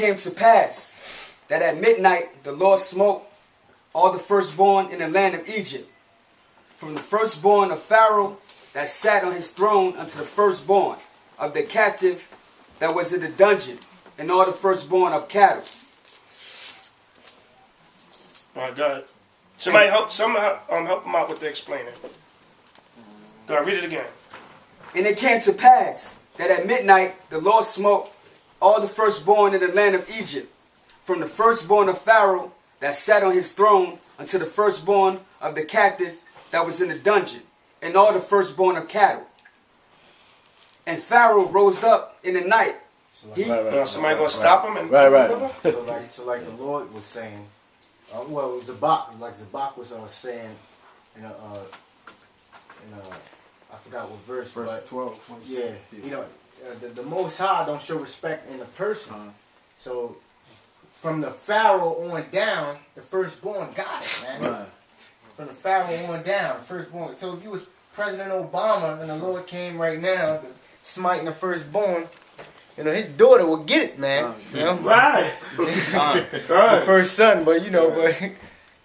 came to pass that at midnight the Lord smote all the firstborn in the land of Egypt, from the firstborn of Pharaoh that sat on his throne unto the firstborn of the captive that was in the dungeon, and all the firstborn of cattle. All right, go ahead. Somebody help him out with the explaining. Go ahead, read it again. And it came to pass that at midnight the Lord smote all the firstborn in the land of Egypt, from the firstborn of Pharaoh that sat on his throne unto the firstborn of the captive that was in the dungeon, and all the firstborn of cattle. And Pharaoh rose up in the night. Somebody gonna stop him? And Right. So like the Lord was saying, well, ZABACH, like ZABACH was saying in I forgot what verse, Verse but 12. yeah, you know, the Most High don't show respect in a person. So from the Pharaoh on down, the firstborn got it, man. Right. From the Pharaoh on down, firstborn. So if you was President Obama and the Lord came right now, smiting the firstborn, you know, his daughter will get it, man. You know? Right. The first son, but you know, but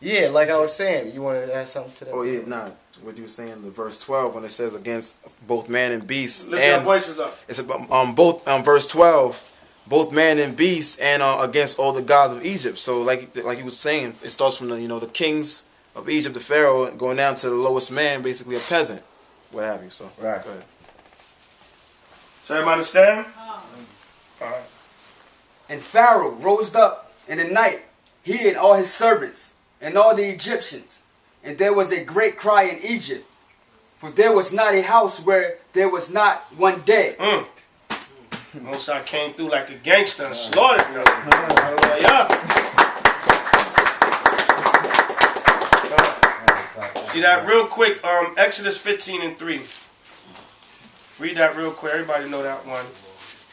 yeah, like I was saying, you want to add something to that? Oh yeah, nah. What you were saying, the verse 12 when it says against both man and beast. Lift your voices up. It's about both verse 12, both man and beast, and against all the gods of Egypt. So like he was saying, it starts from the kings of Egypt, the Pharaoh, going down to the lowest man, basically a peasant, what have you. So right. Go ahead. So everybody understand? All right. And Pharaoh rose up in the night, he and all his servants, and all the Egyptians. And there was a great cry in Egypt, for there was not a house where there was not one dead. Most I came through like a gangster and slaughtered them. Hallelujah. See that real quick, Exodus 15:3. Read that real quick. Everybody know that one.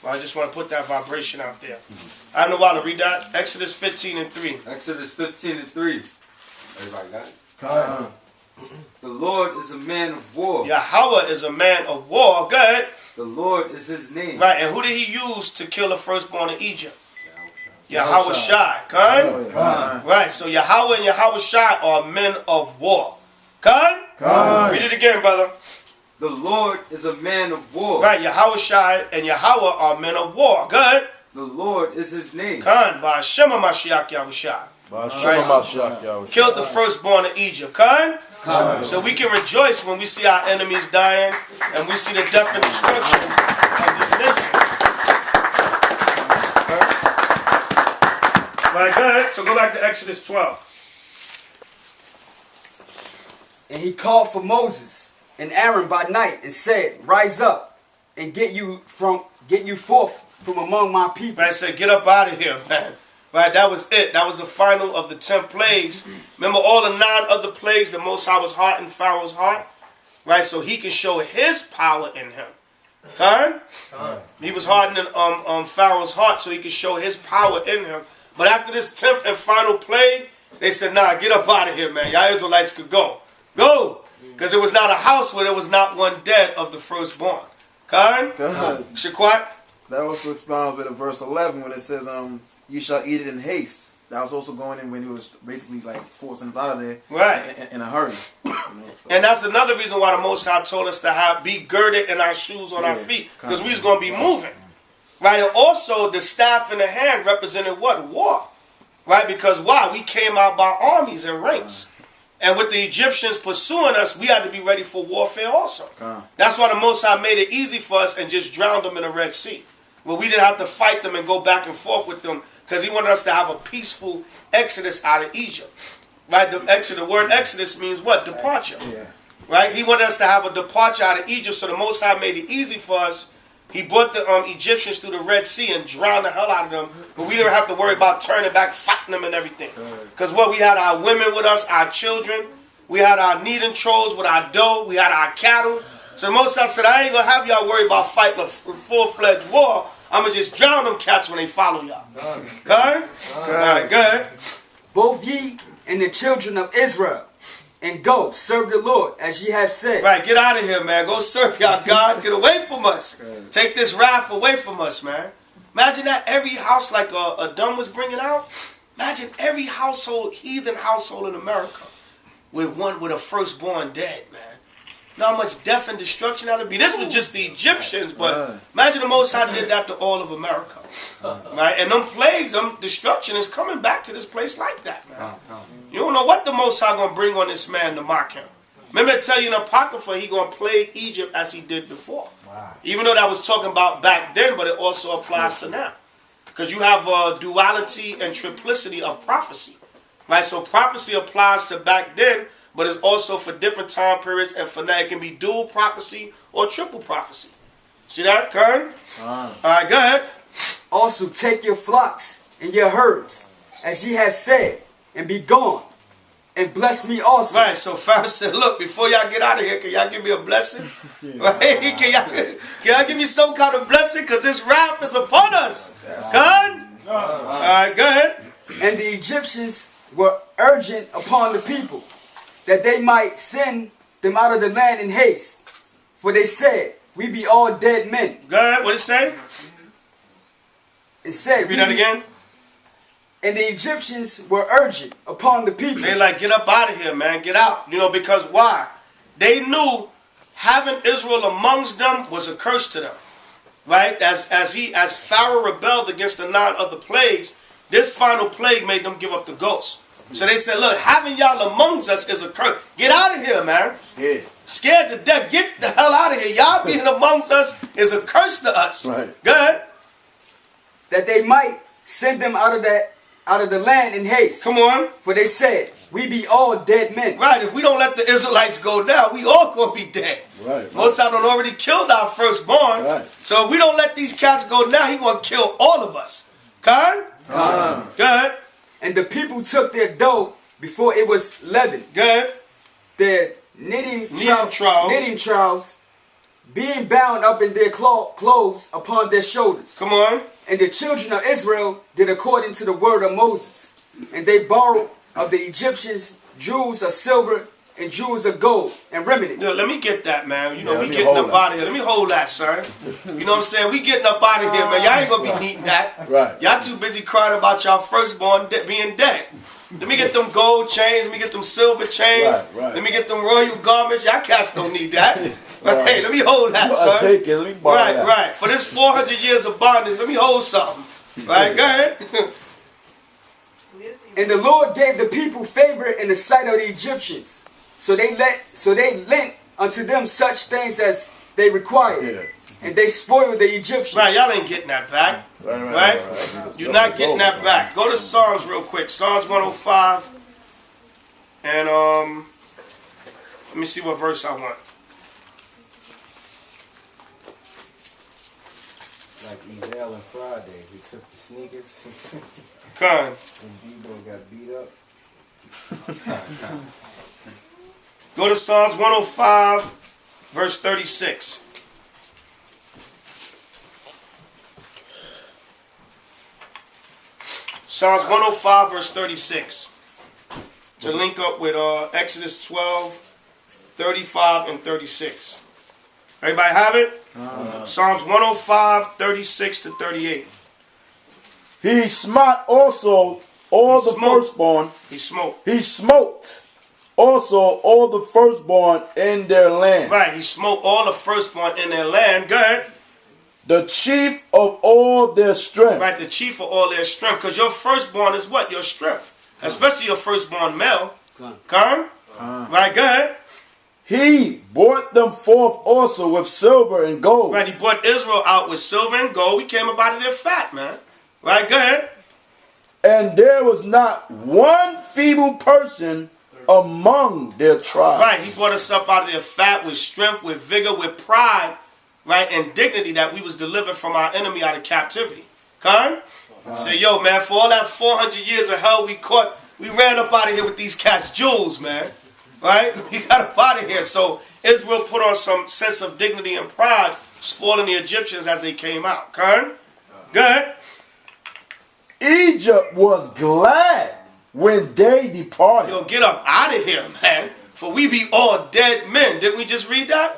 Well, I just want to put that vibration out there. I don't know why to read that. Exodus 15:3. Exodus 15:3. Everybody got it? The Lord is a man of war. Yahweh is a man of war. Go ahead. The Lord is his name. Right, and who did he use to kill the firstborn of Egypt? Yahweh. Right, so Yahweh and Yahweh are men of war. Read it again, brother. The Lord is a man of war. Right, Yahweh and Yahweh are men of war. Good. The Lord is his name. By Shema Mashiach Yahushua. Killed the firstborn of Egypt. So we can rejoice when we see our enemies dying and we see the death and destruction of these nations. Right, good. So go back to Exodus 12. And he called for Moses and Aaron by night and said, Rise up and get you forth from among my people. I said, get up out of here, man. Right, that was it. That was the final of the 10 plagues. Remember all the 9 other plagues, the Most High was hardening Pharaoh's heart? Right, so he can show his power in him. He was hardening Pharaoh's heart so he could show his power in him. But after this 10th and final plague, they said, nah, get up out of here, man. Y'all Israelites could go. Go! Because there was not a house where there was not one dead of the firstborn. Shaquat? That also expounds with verse 11 when it says, you shall eat it in haste. That was also going in when he was basically like forcing us out of there, right, in a hurry. And that's another reason why the Most High told us to be girded in our shoes on our feet, because we was going to be moving, right? And also the staff in the hand represented what? War, right? Because why? We came out by armies and ranks, and with the Egyptians pursuing us, we had to be ready for warfare also. That's why the Most High made it easy for us and just drowned them in the Red Sea. Well, we didn't have to fight them and go back and forth with them because he wanted us to have a peaceful exodus out of Egypt. Right? The word exodus means what? Departure. Right? He wanted us to have a departure out of Egypt, so the Most High made it easy for us. He brought the Egyptians through the Red Sea and drowned the hell out of them, but we didn't have to worry about turning back, fighting them and everything. Because what? We had our women with us, our children. We had our kneading trolls with our dough. We had our cattle. So the Most High said, I ain't going to have y'all worry about fighting a full-fledged war. I'm going to just drown them cats when they follow y'all. Good? All right, good. Both ye and the children of Israel, and go, serve the Lord, as ye have said. Right, get out of here, man. Go serve y'all God. Get away from us. Take this wrath away from us, man. Imagine that every house, like a Dunn was bringing out. Imagine every household, heathen household in America, with a firstborn dead, man. You know how much death and destruction that would be? This was just the Egyptians, but imagine the Most High did that to all of America. Right? And them plagues, them destruction is coming back to this place like that, man. You don't know what the Most High going to bring on this man to mock him. Remember I tell you in Apocrypha, he going to plague Egypt as he did before. Even though that was talking about back then, but it also applies to now. Because you have a duality and triplicity of prophecy. Right? So prophecy applies to back then, but it's also for different time periods, and for now it can be dual prophecy or triple prophecy. See that, Kern? Alright, go ahead. Also take your flocks and your herds, as ye have said, and be gone, and bless me also. Right, so Pharaoh said, look, before y'all get out of here, can y'all give me a blessing? Right? Can y'all give me some kind of blessing? Because this wrath is upon us. Kern? Alright, go ahead. And the Egyptians were urgent upon the people, that they might send them out of the land in haste. For they said, we be all dead men. Go ahead, what did it say? It said, read that again. And the Egyptians were urgent upon the people. They like, get up out of here, man, get out. You know, because why? They knew having Israel amongst them was a curse to them. Right? As Pharaoh rebelled against the 9 other plagues, this final plague made them give up the ghost. So they said, look, having y'all amongst us is a curse. Get out of here, man. Yeah. Scared to death. Get the hell out of here. Y'all being amongst us is a curse to us. Right. Go ahead. That they might send them out of the land in haste. Come on. For they said, we be all dead men. Right. If we don't let the Israelites go now, we all going to be dead. Right. Most of them already killed our firstborn. Right. So if we don't let these cats go now, he going to kill all of us. Khan? Go ahead. And the people took their dough before it was leavened. Good. Their knitting trowels, being bound up in their clothes upon their shoulders. Come on. And the children of Israel did according to the word of Moses. And they borrowed of the Egyptians jewels of silver and jewels of gold and remnant. Yo, let me get that, man. You know, we getting up out of here. Let me hold that, sir. You know what I'm saying? We getting up out of here, man. Y'all ain't going to be needing that. Right. Y'all too busy crying about y'all firstborn being dead. Let me get them gold chains. Let me get them silver chains. Right. Let me get them royal garments. Y'all cats don't need that. Right. Hey, let me hold that, sir. Take it. Let me borrow that. Right. For this 400 years of bondage, let me hold something. Right, go ahead. And the Lord gave the people favor in the sight of the Egyptians. So they lent unto them such things as they required. Yeah. And they spoiled the Egyptians. Right, y'all ain't getting that back. Right? You're not getting that back. Go to Psalms real quick. Psalms 105. And let me see what verse I want. Like Ezel and Friday, he took the sneakers. Con. And Debo got beat up. Go to Psalms 105, verse 36. Psalms 105, verse 36. To link up with Exodus 12, 35, and 36. Everybody have it? Psalms 105, 36 to 38. He smote also all the firstborn. He smote. He smote also all the firstborn in their land. Right, he smote all the firstborn in their land. Go ahead. The chief of all their strength. Right, the chief of all their strength. Because your firstborn is what? Your strength. Especially your firstborn male. Come. Right, go ahead. He brought them forth also with silver and gold. Right, he brought Israel out with silver and gold. We came up out of there fat, man. Right, go ahead. And there was not one feeble person among their tribe. Right, he brought us up out of there fat, with strength, with vigor, with pride, right, and dignity, that we was delivered from our enemy out of captivity. Come? Say, yo, man, for all that 400 years of hell we caught, we ran up out of here with these cats' jewels, man. Right? We got up out of here. So Israel put on some sense of dignity and pride, spoiling the Egyptians as they came out. Come? Good. Egypt was glad when they departed. Yo, get up out of here, man. For we be all dead men. Didn't we just read that?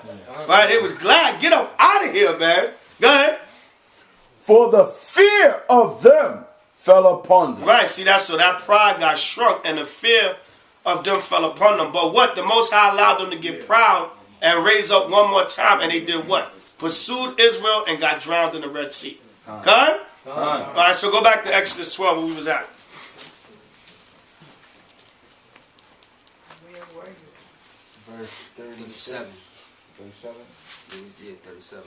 Right? They was glad. Get up out of here, man. Go ahead. for the fear of them fell upon them. Right, see that, so that pride got shrunk and the fear of them fell upon them. But what? The Most High allowed them to get proud and raise up one more time, and they did what? Pursued Israel and got drowned in the Red Sea. Okay? Alright, so go back to Exodus 12 where we was at. Verse 37. 37. Yeah, 37.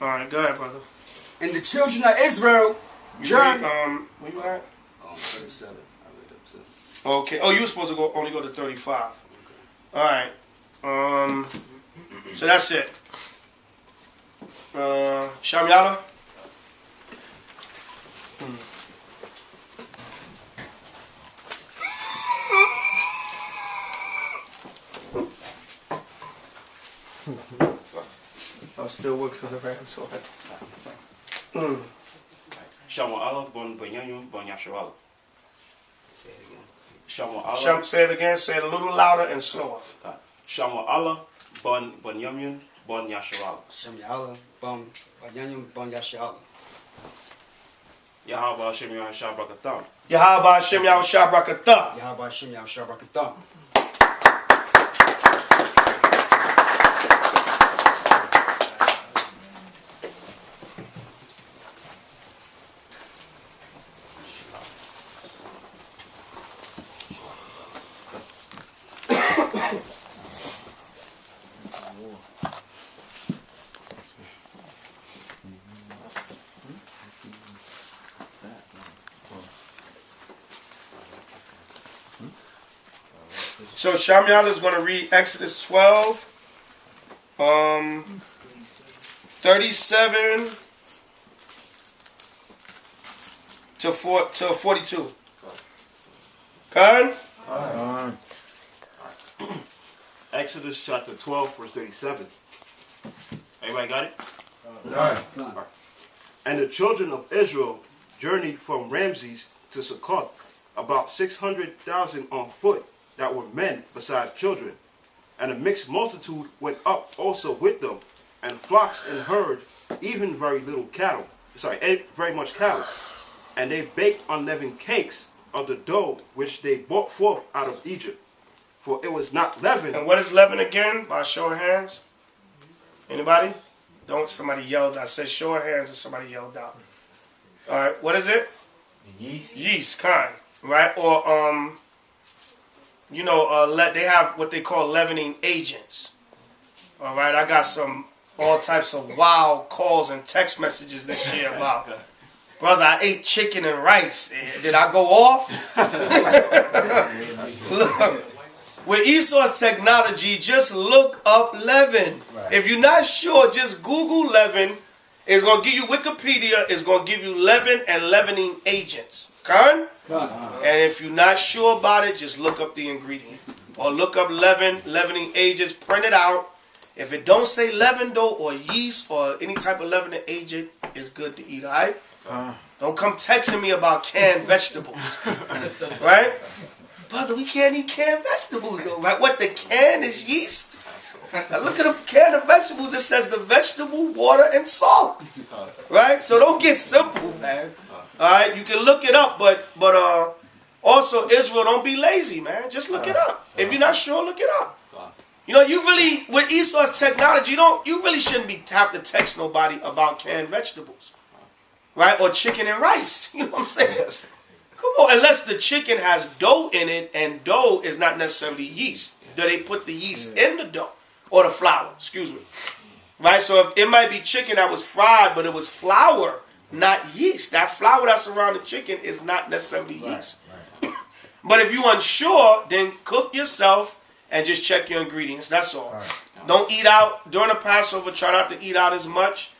Alright, go ahead, brother. And the children of Israel journeyed. Where you at? 37. I read up to. Okay. Oh, you were supposed to only go to 35. Alright. So that's it. Shamyala? I'm still working on the Rams. Shamu Allah bon Banyanyu bon Yashawala. Say it again. Shamu Allah. Say it again. Say it a little louder and slower. Shamu Allah bon Banyamun bon Yashawala. Shem Ya'ala, Bum, Banyanyum, Bum Yashala. Yahaba Shem Yah Shabrakatam. Yahaba Hashem Yahweh Shabrakatah. Yahaba Shem Yah Shabrakatah. So Shamyala is going to read Exodus 12, 37 to 42. Khan? Exodus chapter 12, verse 37. Everybody got it? And the children of Israel journeyed from Ramses to Succoth, about 600,000 on foot, that were men beside children. And a mixed multitude went up also with them, and flocks and herds, even very little cattle. Very much cattle. And they baked unleavened cakes of the dough which they brought forth out of Egypt. For it was not leavened. And what is leaven again? By show of hands? Anybody? Don't somebody yelled. I said show of hands and somebody yelled out. Alright, what is it? Yeast. Yeast, kind. Right? Or they have what they call leavening agents. All right, I got all types of wild calls and text messages this year about, brother, I ate chicken and rice. Did I go off? Look, with Esau's technology, just look up leaven. Right. If you're not sure, just Google leaven. It's going to give you Wikipedia. It's going to give you leaven and leavening agents. Con? And if you're not sure about it, just look up the ingredient. Or look up leavening agents, print it out. If it don't say leaven dough or yeast or any type of leavening agent, it's good to eat, alright? Don't come texting me about canned vegetables. Right? Brother, we can't eat canned vegetables though, right? What, the can is yeast? Now look at the can of vegetables, it says the vegetable, water, and salt. Right? So don't get simple, man. Alright, you can look it up, but also Israel, don't be lazy, man. Just look it up. If you're not sure, look it up. You know, you really, with Esau's technology, you really shouldn't have to text nobody about canned vegetables. Right? Or chicken and rice. You know what I'm saying? Come on, unless the chicken has dough in it, and dough is not necessarily yeast. Do they put the yeast in the dough? Or the flour, excuse me. Right? So it might be chicken that was fried, but it was flour, not yeast. That flour that's around the chicken is not necessarily yeast. Right. But if you're unsure, then cook yourself and just check your ingredients. That's all. Right. Don't eat out during the Passover. Try not to eat out as much.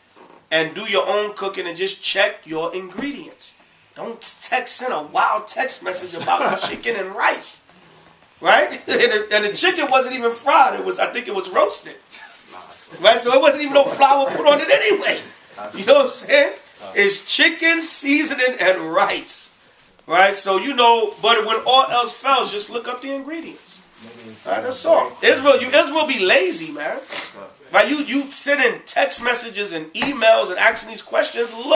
And do your own cooking and just check your ingredients. Don't text in a wild text message about chicken and rice. Right? And the chicken wasn't even fried. I think it was roasted. Right? So it wasn't even no flour put on it anyway. You know what I'm saying? It's chicken, seasoning, and rice. Right? So but when all else fails, just look up the ingredients. Right? That's all. Israel be lazy, man. Right? You sending text messages and emails and asking these questions.